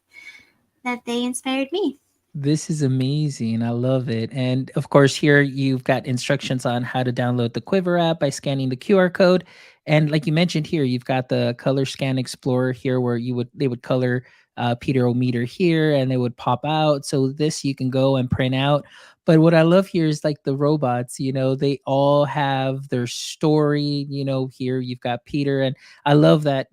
that they inspired me. This is amazing. I love it. And of course, here you've got instructions on how to download the Quiver app by scanning the QR code. And like you mentioned here, you've got the color scan explorer here where they would color Peter O-meter here and they would pop out. So this you can go and print out. But what I love here is like the robots, they all have their story. Here you've got Peter. And I love that,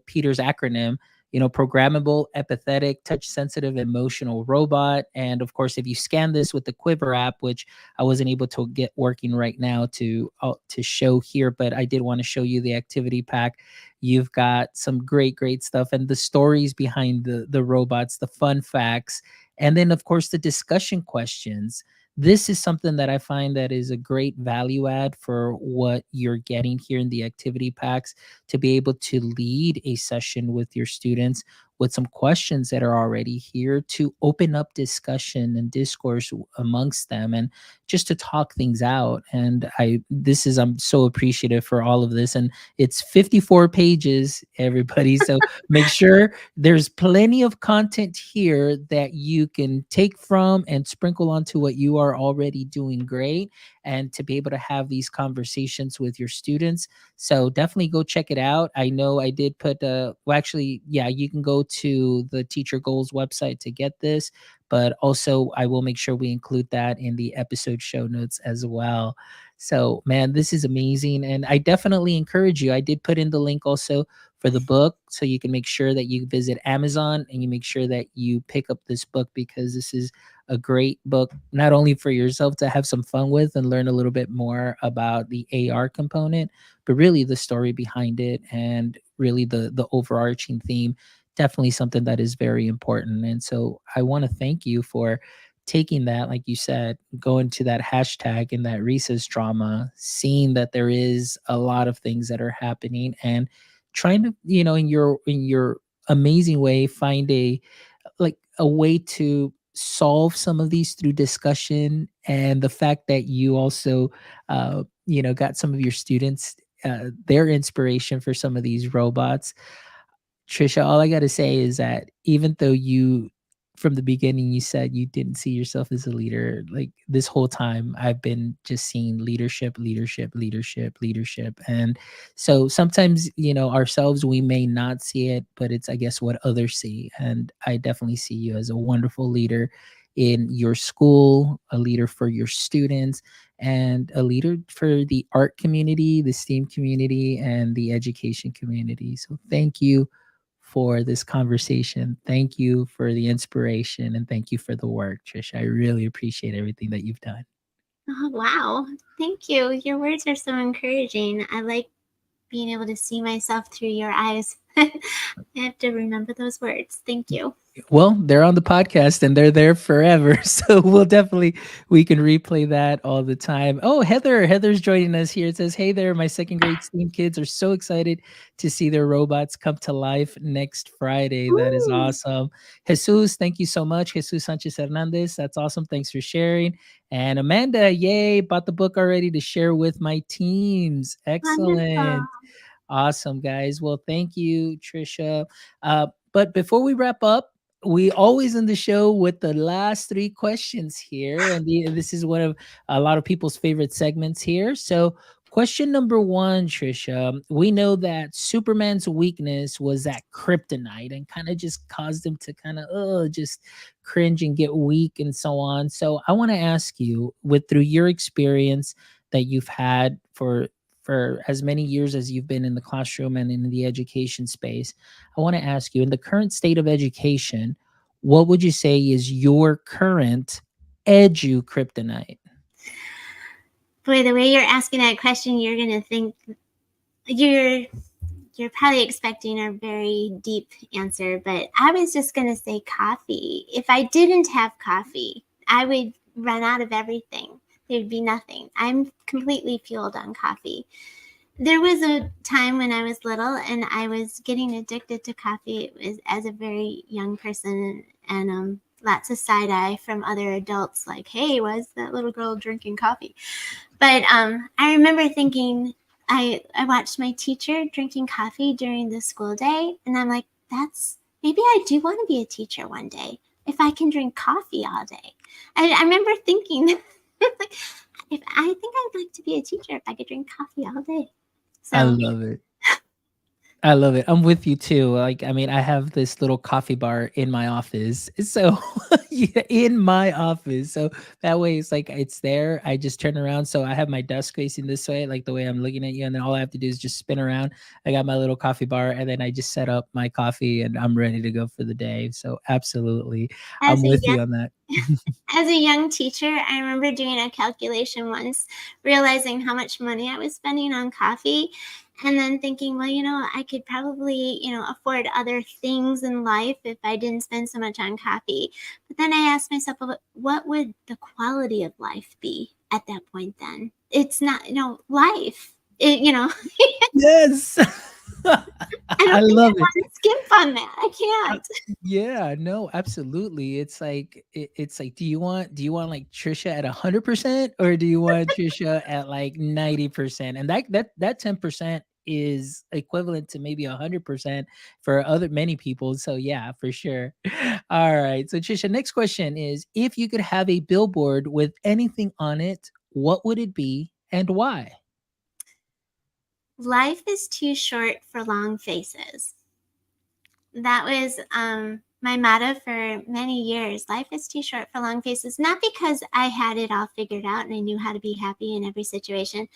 Peter's acronym, programmable, empathetic, touch sensitive, emotional robot. And of course, if you scan this with the Quiver app, which I wasn't able to get working right now to show here, but I did want to show you the activity pack. You've got some great stuff and the stories behind the robots, the fun facts, and then of course the discussion questions. This is something that I find that is a great value add for what you're getting here in the activity packs, to be able to lead a session with your students with some questions that are already here to open up discussion and discourse amongst them, and just to talk things out. And I'm so appreciative for all of this. And it's 54 pages, everybody. So make sure there's plenty of content here that you can take from and sprinkle onto what you are already doing great, and to be able to have these conversations with your students. So definitely go check it out. I know I did put well, actually, yeah, you can go to the Teacher Goals website to get this, but also I will make sure we include that in the episode show notes as well. So, man, this is amazing. And I definitely encourage you. I did put in the link also for the book, so you can make sure that you visit Amazon and you make sure that you pick up this book, because this is a great book, not only for yourself to have some fun with and learn a little bit more about the AR component, but really the story behind it, and really the overarching theme. Definitely something that is very important. And so I want to thank you for taking that, like you said, going to that hashtag in that recess drama, seeing that there is a lot of things that are happening, and trying to, in your amazing way, find a way to solve some of these through discussion. And the fact that you also got some of your students their inspiration for some of these robots. Trisha, all I gotta say is that even though you, from the beginning, you said you didn't see yourself as a leader, like this whole time, I've been just seeing leadership, leadership, leadership, leadership. And so sometimes, ourselves, we may not see it, but it's, I guess, what others see. And I definitely see you as a wonderful leader in your school, a leader for your students, and a leader for the art community, the STEAM community, and the education community. So thank you for this conversation. Thank you for the inspiration, and thank you for the work, Trisha. I really appreciate everything that you've done. Oh, wow. Thank you. Your words are so encouraging. I like being able to see myself through your eyes. I have to remember those words. Thank you. Well, they're on the podcast and they're there forever. So we can replay that all the time. Oh, Heather's joining us here. It says, "Hey there, my second grade STEAM kids are so excited to see their robots come to life next Friday." That is Ooh, awesome. Jesus, thank you so much. Jesus Sanchez Hernandez, that's awesome. Thanks for sharing. And Amanda, yay, bought the book already to share with my teams. wonderful. Excellent. Awesome, guys. Well, thank you, Trisha. But before we wrap up, we always end the show with the last three questions here. And this is one of a lot of people's favorite segments here. So, question number one, Trisha, we know that Superman's weakness was that kryptonite, and kind of just caused him to kind of just cringe and get weak and so on. So, I want to ask you, with through your experience that you've had for as many years as you've been in the classroom and in the education space, I want to ask you, in the current state of education, what would you say is your current edu kryptonite? Boy, the way you're asking that question, you're gonna think you're you're probably expecting a very deep answer, but I was just gonna say coffee. If I didn't have coffee, I would run out of everything. There'd be nothing. I'm completely fueled on coffee. There was a time when I was little and I was getting addicted to coffee. It was as a very young person, and lots of side eye from other adults, like, "Hey, why is that little girl drinking coffee?" But I remember thinking, I watched my teacher drinking coffee during the school day, and I'm like, that's maybe I do want to be a teacher one day if I can drink coffee all day. I remember thinking, like, if I think I'd like to be a teacher if I could drink coffee all day. I So love it. I love it. I'm with you too. Like, I mean, I have this little coffee bar in my office. So, yeah, in my office. So that way it's like it's there. I just turn around. So I have my desk facing this way, like the way I'm looking at you. And then all I have to do is just spin around. I got my little coffee bar, and then I just set up my coffee and I'm ready to go for the day. So, absolutely. I'm as a with young you on that. as a young teacher, I remember doing a calculation once, realizing how much money I was spending on coffee, and then thinking, well, I could probably, afford other things in life if I didn't spend so much on coffee. But then I asked myself, well, what would the quality of life be at that point then? It's not, life. It, Yes. I I don't think I love it. want to skimp on that. I Uh, can't. yeah, no, absolutely. It's like it's like, do you want like Trisha at 100% or do you want Trisha at like 90%? And that 10% is equivalent to maybe 100% for other many people. So yeah, for sure. All right. So Trisha, next question is, if you could have a billboard with anything on it, what would it be and why? Life is too short for long faces. That was my motto for many years. Life is too short for long faces. Not because I had it all figured out and I knew how to be happy in every situation.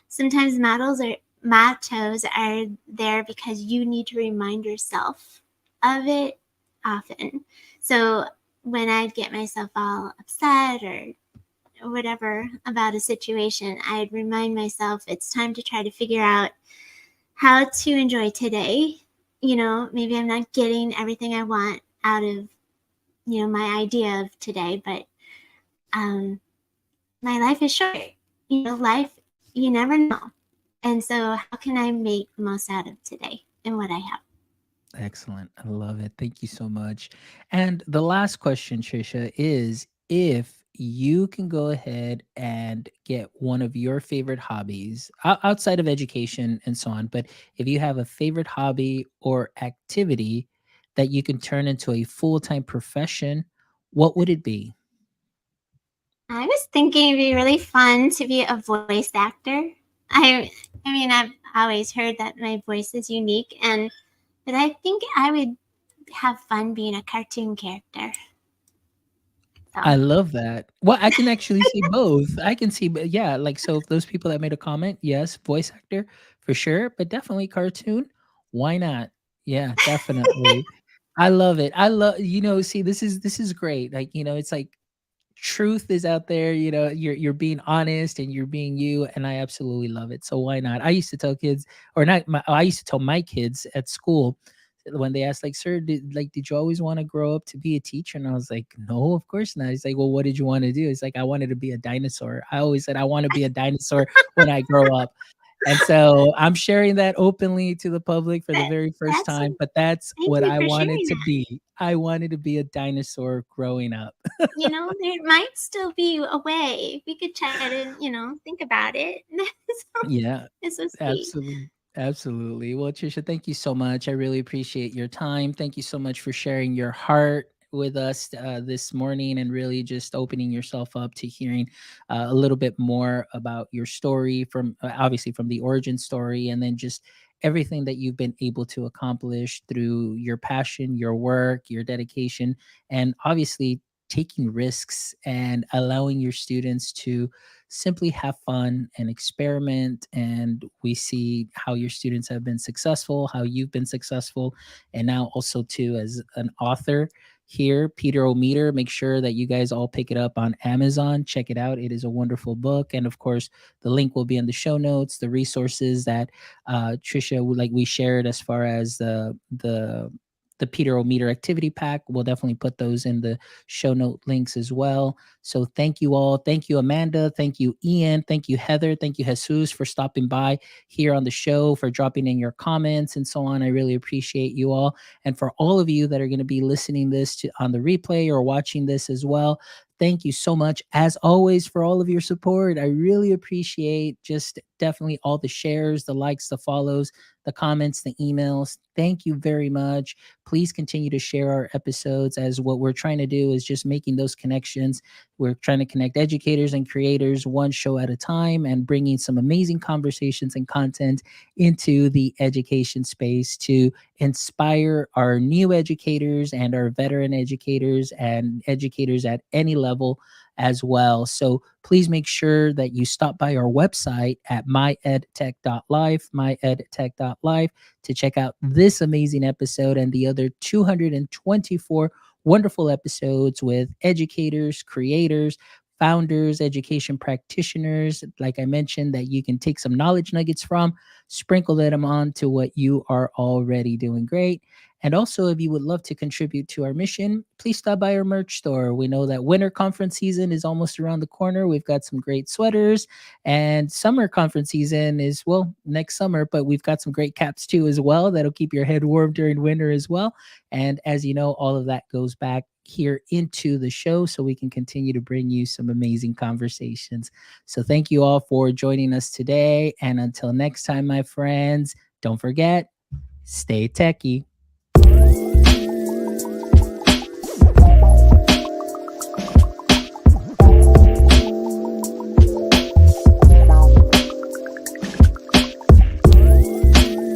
Sometimes mottos are there because you need to remind yourself of it often. So when I'd get myself all upset or whatever about a situation, I'd remind myself it's time to try to figure out how to enjoy today. Maybe I'm not getting everything I want out of, my idea of today, but um, my life is short. Life, you never know. And so, how can I make the most out of today and what I have? Excellent. I love it. Thank you so much. And the last question, Trisha, is if you can go ahead and get one of your favorite hobbies outside of education and so on, but if you have a favorite hobby or activity that you can turn into a full time profession, what would it be? I was thinking it'd be really fun to be a voice actor. I, I mean, I've always heard that my voice is unique, but I think I would have fun being a cartoon character. I So. love that. Well, I can actually see both. I can see, but yeah, like so if those people that made a comment, yes, voice actor for sure, but definitely cartoon. Why not? Yeah, definitely. I love it. I love, see, this is great. Like, it's like truth is out there, you're being honest and you're being you, and I absolutely love it. So why not? I used to tell kids, or not I used to tell my kids at school when they asked, like, sir, did you always want to grow up to be a teacher? And I was like, no, of course not. He's like, well, what did you want to do? It's like, I wanted to be a dinosaur. I always said I want to be a dinosaur when I grow up. And so I'm sharing that openly to the public for the That very first that's time, but that's Thank what you I for wanted sharing to that. be. I wanted to be a dinosaur growing up. There might still be a way. We could try to, think about it. So Yeah, it's so sweet. absolutely. Absolutely. Well, Trisha, thank you so much. I really appreciate your time. Thank you so much for sharing your heart with us this morning and really just opening yourself up to hearing a little bit more about your story from obviously from the origin story, and then just everything that you've been able to accomplish through your passion, your work, your dedication, and obviously taking risks and allowing your students to simply have fun and experiment. And we see how your students have been successful, how you've been successful, and now also too as an author here, Peter O'Meter. Make sure that you guys all pick it up on Amazon. Check it out. It is a wonderful book. And of course, the link will be in the show notes, the resources that Trisha would like we shared as far as the Peter O'Meter activity pack. We'll definitely put those in the show note links as well. So thank you all. Thank you, Amanda. Thank you, Ian. Thank you, Heather. Thank you, Jesus, for stopping by here on the show, for dropping in your comments and so on. I really appreciate you all. And for all of you that are going to be listening this to on the replay or watching this as well, thank you so much as always for all of your support. I really appreciate just definitely all the shares, the likes, the follows, the comments, the emails. Thank you very much. Please continue to share our episodes, as what we're trying to do is just making those connections. We're trying to connect educators and creators one show at a time and bringing some amazing conversations and content into the education space to inspire our new educators and our veteran educators and educators at any level as well. So please make sure that you stop by our website at myedtech.life, myedtech.life, to check out this amazing episode and the other 224 wonderful episodes with educators, creators, founders, education practitioners, like I mentioned, that you can take some knowledge nuggets from, sprinkle them on to what you are already doing great. And also, if you would love to contribute to our mission, please stop by our merch store. We know that winter conference season is almost around the corner. We've got some great sweaters, and summer conference season is, well, next summer, but we've got some great caps too as well that'll keep your head warm during winter as well. And as you know, all of that goes back here into the show so we can continue to bring you some amazing conversations. So thank you all for joining us today. And until next time, my friends, don't forget, stay techie.